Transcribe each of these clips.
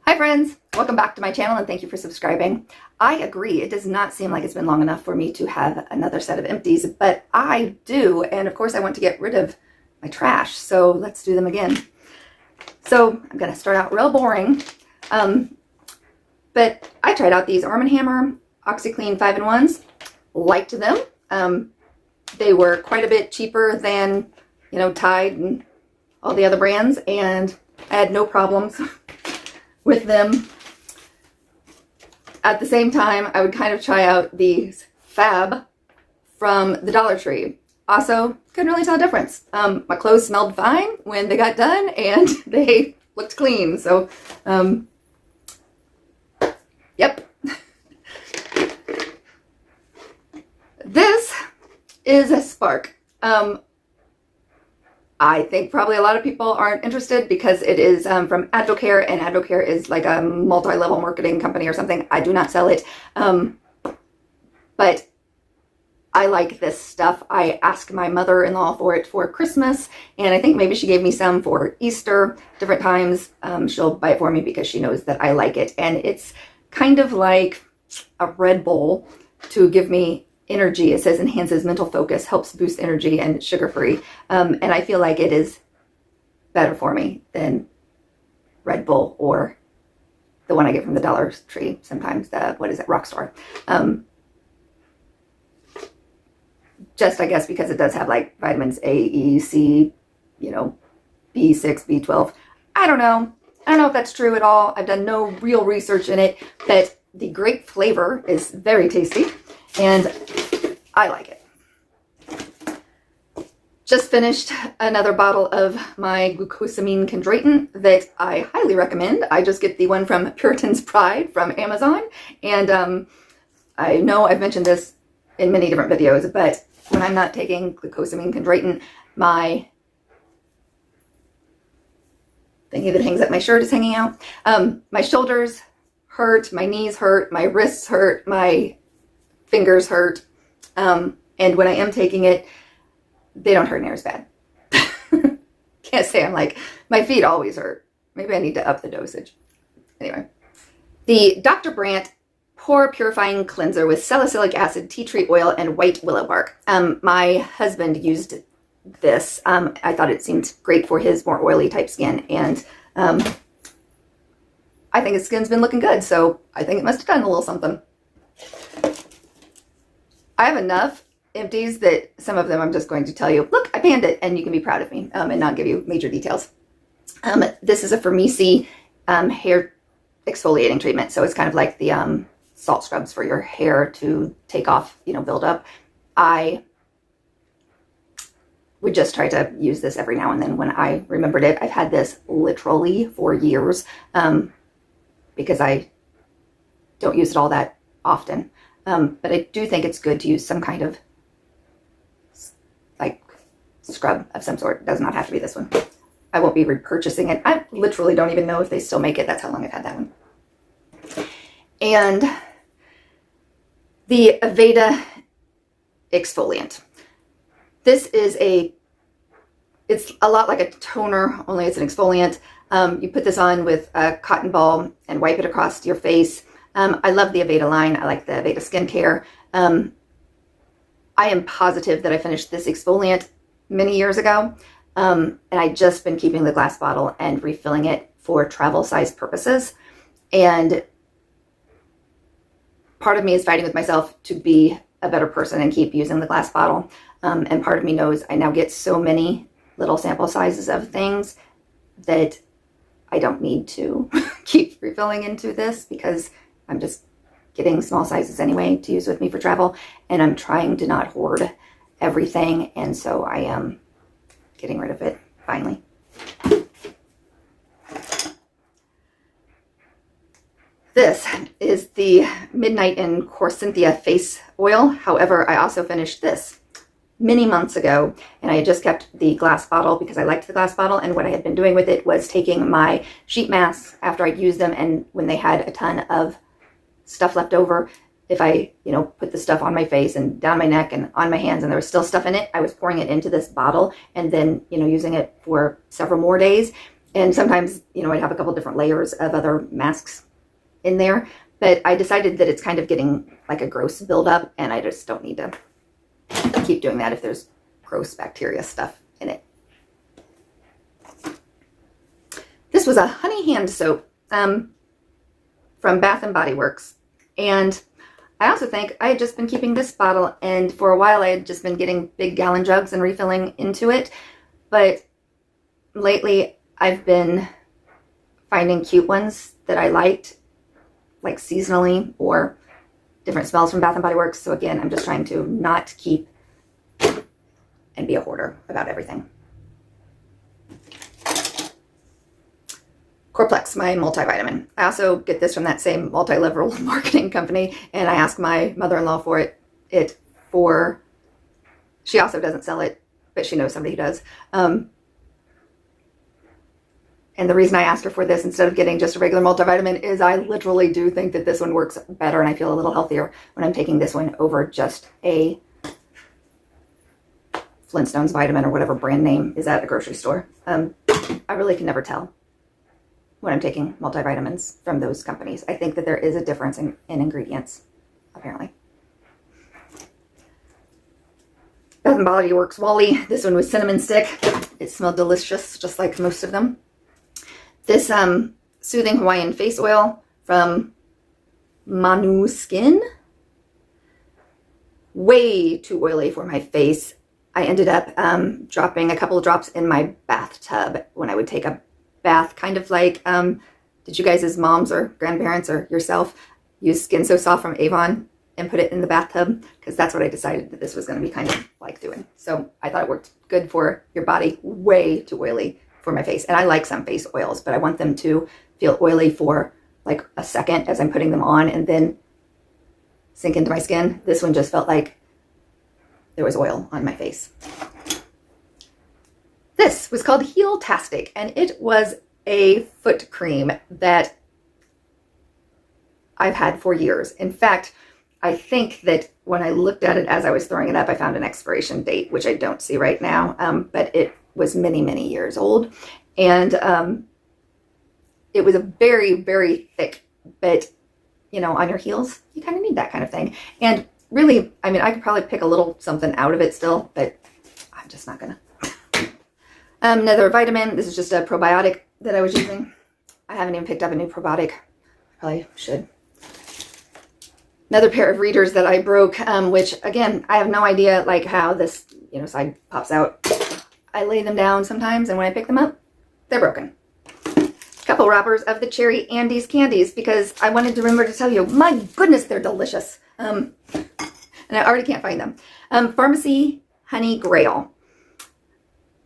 Hi friends, welcome back to my channel and thank you for subscribing. I agree, it does not seem like it's been long enough for me to have another set of empties, but I do, and of course I want to get rid of my trash, so let's do them again. So I'm going to start out real boring, but I tried out these Arm & Hammer OxiClean 5-in-1s, liked them. They were quite a bit cheaper than, Tide and all the other brands, and I had no problems with them. At the same time, I would kind of try out these Fab from the Dollar Tree. Also, couldn't really tell a difference. My clothes smelled fine when they got done and they looked clean. So, yep. This is a Spark. I think probably a lot of people aren't interested because it is from Agile Care, and Agile Care is like a multi-level marketing company or something. I do not sell it, but I like this stuff. I asked my mother-in-law for it for Christmas, and I think maybe she gave me some for Easter. Different times she'll buy it for me because she knows that I like it, and it's kind of like a Red Bull to give me energy. It says enhances mental focus, helps boost energy, and sugar-free. And I feel like it is better for me than Red Bull or the one I get from the Dollar Tree sometimes, the, Rockstar. Just, I guess, because it does have like vitamins A, E, C, B6, B12. I don't know. I don't know if that's true at all. I've done no real research in it, but the grape flavor is very tasty. And I like it. Just finished another bottle of my Glucosamine chondroitin that I highly recommend. I just get the one from Puritan's Pride from Amazon. And I know I've mentioned this in many different videos, but when I'm not taking Glucosamine chondroitin, my thingy that hangs up my shirt is hanging out. My shoulders hurt, my knees hurt, my wrists hurt, my fingers hurt, and when I am taking it, they don't hurt near as bad. Can't say I'm like, my feet always hurt. Maybe I need to up the dosage. Anyway, the Dr. Brandt Pore Purifying Cleanser with salicylic acid, tea tree oil, and white willow bark. My husband used this. I thought it seemed great for his more oily type skin, and I think his skin's been looking good, so I think it must have done a little something. I have enough empties that some of them I'm just going to tell you, look, I panned it, and you can be proud of me and not give you major details. This is a Firmisi hair exfoliating treatment, so it's kind of like the salt scrubs for your hair to take off, build up. I would just try to use this every now and then when I remembered it. I've had this literally for years because I don't use it all that often. But I do think it's good to use some kind of like scrub of some sort. It does not have to be this one. I won't be repurchasing it. I literally don't even know if they still make it. That's how long I've had that one. And the Aveda Exfoliant. This is it's a lot like a toner, only it's an exfoliant. You put this on with a cotton ball and wipe it across your face. I love the Aveda line. I like the Aveda skincare. I am positive that I finished this exfoliant many years ago. And I just been keeping the glass bottle and refilling it for travel size purposes. And part of me is fighting with myself to be a better person and keep using the glass bottle. And part of me knows I now get so many little sample sizes of things that I don't need to keep refilling into this because I'm just getting small sizes anyway to use with me for travel, and I'm trying to not hoard everything, and so I am getting rid of it finally. This is the Midnight in Corsynthia Face Oil. However, I also finished this many months ago, and I had just kept the glass bottle because I liked the glass bottle, and what I had been doing with it was taking my sheet masks after I'd used them, and when they had a ton of stuff left over, if I, put the stuff on my face and down my neck and on my hands and there was still stuff in it, I was pouring it into this bottle and then, using it for several more days. And sometimes, you know, I'd have a couple different layers of other masks in there. But I decided that it's kind of getting like a gross buildup, and I just don't need to keep doing that if there's gross bacteria stuff in it. This was a honey hand soap from Bath and Body Works. And I also think I had just been keeping this bottle, and for a while I had just been getting big gallon jugs and refilling into it. But lately I've been finding cute ones that I liked, like seasonally, or different smells from Bath and Body Works. So again, I'm just trying to not keep and be a hoarder about everything. Corplex, my multivitamin. I also get this from that same multi-level marketing company, and I asked my mother-in-law for it for, she also doesn't sell it, but she knows somebody who does. And the reason I asked her for this instead of getting just a regular multivitamin is I literally do think that this one works better, and I feel a little healthier when I'm taking this one over just a Flintstones vitamin or whatever brand name is at a grocery store. I really can never tell when I'm taking multivitamins from those companies. I think that there is a difference in ingredients, apparently. Bath and Body Works Wally. This one was cinnamon stick. It smelled delicious, just like most of them. This Soothing Hawaiian Face Oil from Manu Skin. Way too oily for my face. I ended up dropping a couple of drops in my bathtub when I would take a bath, kind of like, did you guys as moms or grandparents or yourself use Skin So Soft from Avon and put it in the bathtub? Because that's what I decided that this was going to be kind of like doing. So I thought it worked good for your body, way too oily for my face. And I like some face oils, but I want them to feel oily for like a second as I'm putting them on and then sink into my skin. This one just felt like there was oil on my face. This was called Heeltastic, and it was a foot cream that I've had for years. In fact, I think that when I looked at it as I was throwing it up, I found an expiration date, which I don't see right now, but it was many, many years old. And it was a very, very thick, but, you know, on your heels, you kind of need that kind of thing. And really, I mean, I could probably pick a little something out of it still, but I'm just not gonna. Another vitamin. This is just a probiotic that I was using. I haven't even picked up a new probiotic. Probably should. Another pair of readers that I broke, which again, I have no idea like how this, you know, side pops out. I lay them down sometimes, and when I pick them up, they're broken. A couple wrappers of the Cherry Andes candies because I wanted to remember to tell you, my goodness, they're delicious. And I already can't find them. Pharmacy Honey Grail.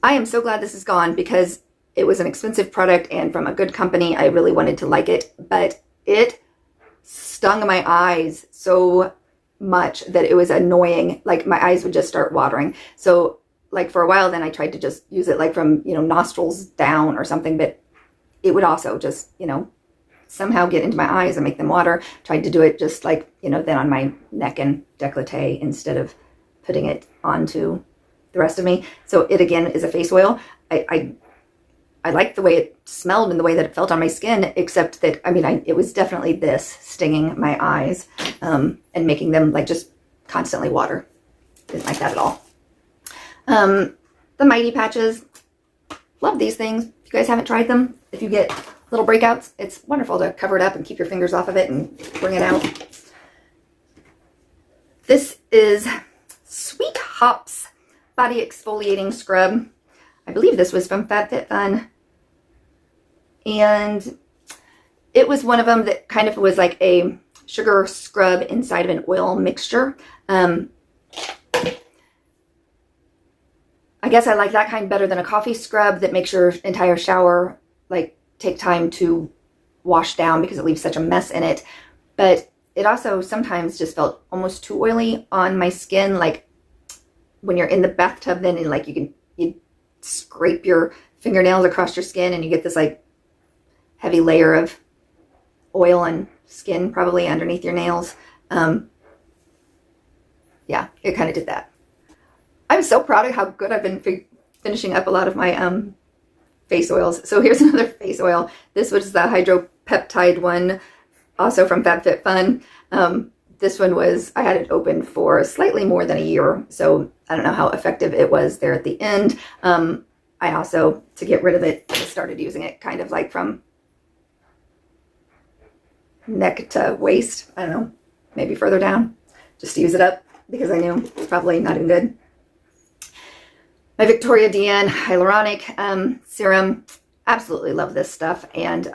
I am so glad this is gone because it was an expensive product and from a good company. I really wanted to like it, but it stung my eyes so much that it was annoying. Like my eyes would just start watering. So like for a while then I tried to just use it like from, you know, nostrils down or something, but it would also just, you know, somehow get into my eyes and make them water. Tried to do it just like, you know, then on my neck and décolleté instead of putting it onto the rest of me. So it again is a face oil. I liked the way it smelled and the way that it felt on my skin, except that, I mean, it was definitely this stinging my eyes and making them like just constantly water. Didn't like that at all. The Mighty Patches. Love these things. If you guys haven't tried them, if you get little breakouts, it's wonderful to cover it up and keep your fingers off of it and bring it out. This is Sweet Hops Body Exfoliating Scrub. I believe this was from FabFitFun. And it was one of them that kind of was like a sugar scrub inside of an oil mixture. I guess I like that kind better than a coffee scrub that makes your entire shower like take time to wash down because it leaves such a mess in it. But it also sometimes just felt almost too oily on my skin. Like when you're in the bathtub then and like you scrape your fingernails across your skin and you get this like heavy layer of oil and skin probably underneath your nails. Yeah, it kind of did that. I'm so proud of how good I've been finishing up a lot of my face oils. So here's another face oil. This was the hydropeptide one, also from FabFitFun. This one was, I had it open for slightly more than a year, so I don't know how effective it was there at the end. I also, to get rid of it, I started using it kind of like from neck to waist. I don't know, maybe further down, just to use it up because I knew it's probably not even good. My Victoria Diane Hyaluronic Serum. Absolutely love this stuff. And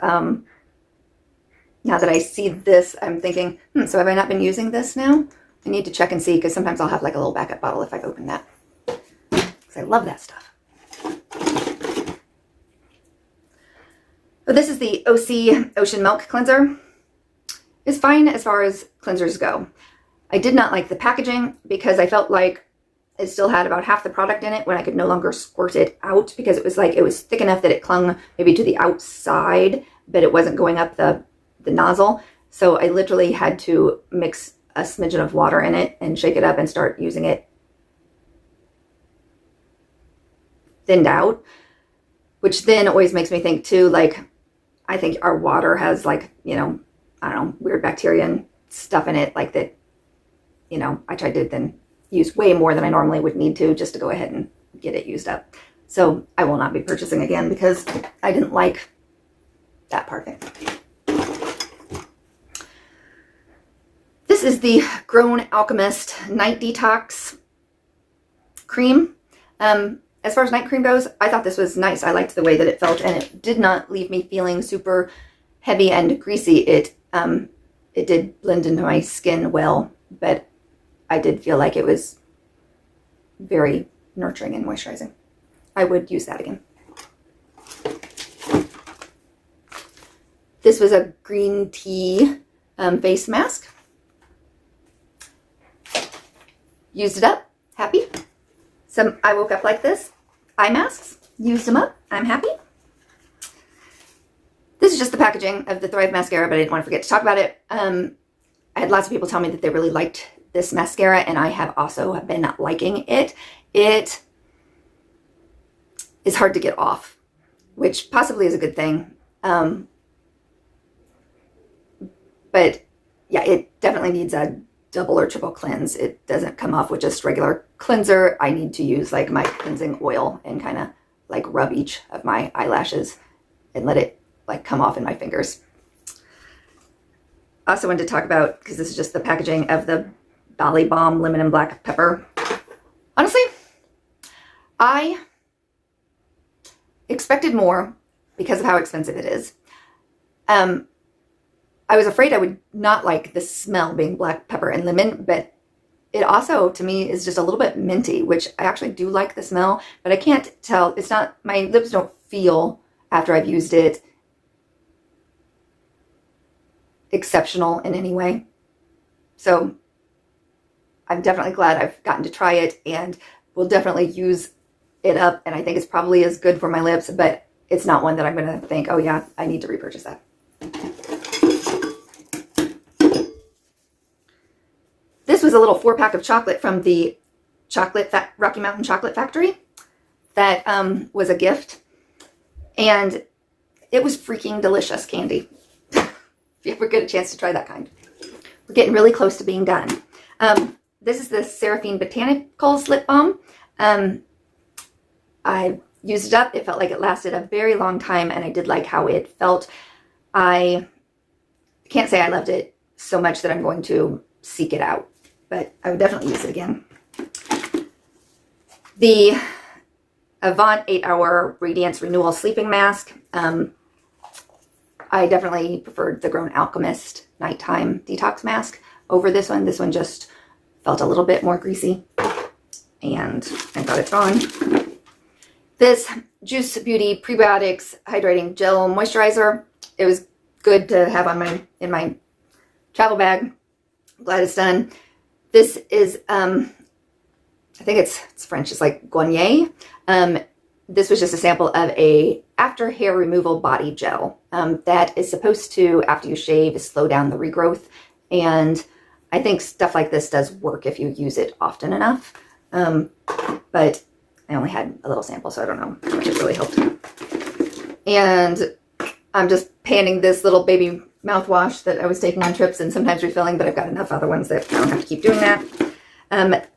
now that I see this, I'm thinking, so have I not been using this now? I need to check and see, because sometimes I'll have like a little backup bottle if I've opened that. Because I love that stuff. But this is the OC Ocean Milk Cleanser. It's fine as far as cleansers go. I did not like the packaging because I felt like it still had about half the product in it when I could no longer squirt it out, because it was like, it was thick enough that it clung maybe to the outside, but it wasn't going up the nozzle. So I literally had to mix a smidgen of water in it and shake it up and start using it thinned out, which then always makes me think too, like, I think our water has like, you know, I don't know, weird bacteria and stuff in it like that, you know, I tried to then use way more than I normally would need to just to go ahead and get it used up. So I will not be purchasing again because I didn't like that part of it. This is the Grown Alchemist Night Detox Cream. As far as night cream goes, I thought this was nice. I liked the way that it felt, and it did not leave me feeling super heavy and greasy. It did blend into my skin well, but I did feel like it was very nurturing and moisturizing. I would use that again. This was a green tea face mask. Used it up, happy. I woke up like this. Eye masks, used them up, I'm happy. This is just the packaging of the Thrive mascara, but I didn't want to forget to talk about it. I had lots of people tell me that they really liked this mascara, and I have also been liking it. It is hard to get off, which possibly is a good thing. But yeah, it definitely needs a double or triple cleanse. It doesn't come off with just regular cleanser. I need to use like my cleansing oil and kind of like rub each of my eyelashes and let it like come off in my fingers. I also wanted to talk about, because this is just the packaging of the Bali Balm Lemon and Black Pepper. Honestly, I expected more because of how expensive it is. I was afraid I would not like the smell being black pepper and lemon, but it also, to me, is just a little bit minty, which I actually do like the smell, but I can't tell. It's not, my lips don't feel after I've used it exceptional in any way. So I'm definitely glad I've gotten to try it, and will definitely use it up. And I think it's probably as good for my lips, but it's not one that I'm going to think, oh yeah, I need to repurchase that. This was a little 4-pack of chocolate from the Rocky Mountain Chocolate Factory that was a gift, and it was freaking delicious candy. If you ever get a chance to try that kind. We're getting really close to being done. This is the Seraphine Botanicals Lip Balm. I used it up. It felt like it lasted a very long time, and I did like how it felt. I can't say I loved it so much that I'm going to seek it out, but I would definitely use it again. The Avant 8-Hour Radiance Renewal Sleeping Mask. I definitely preferred the Grown Alchemist Nighttime Detox Mask over this one. This one just felt a little bit more greasy, and thank God it's gone. This Juice Beauty Prebiotics Hydrating Gel Moisturizer. It was good to have on in my travel bag. I'm glad it's done. This is, I think it's French. It's like Garnier. This was just a sample of a after hair removal body gel that is supposed to, after you shave, slow down the regrowth. And I think stuff like this does work if you use it often enough. But I only had a little sample, so I don't know how much it really helped. And I'm just panning this little baby mouthwash that I was taking on trips and sometimes refilling, but I've got enough other ones that I don't have to keep doing that.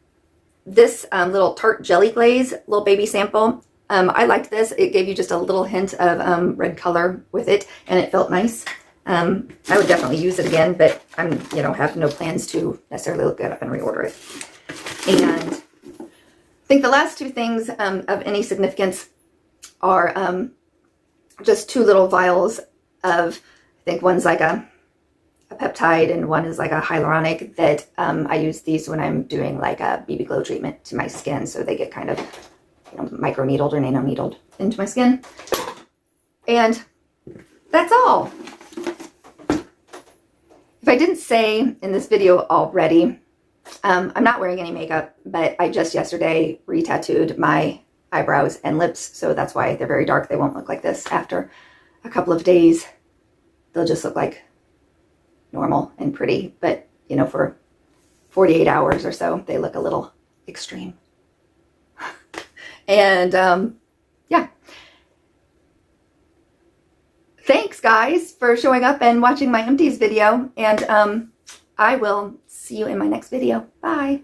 This little tart jelly glaze, little baby sample, I liked this. It gave you just a little hint of red color with it, and it felt nice. I would definitely use it again, but I'm, have no plans to necessarily look it up and reorder it. And I think the last two things of any significance are just two little vials of, I think one's like a peptide and one is like a hyaluronic, that I use these when I'm doing like a BB glow treatment to my skin, so they get kind of micro needled or nano needled into my skin. And that's all. If I didn't say in this video already, I'm not wearing any makeup, but I just yesterday re-tattooed my eyebrows and lips, so that's why they're very dark. They won't look like this after a couple of days. They'll just look like normal and pretty, but for 48 hours or so, they look a little extreme. And yeah. Thanks guys for showing up and watching my Empties video, and I will see you in my next video. Bye.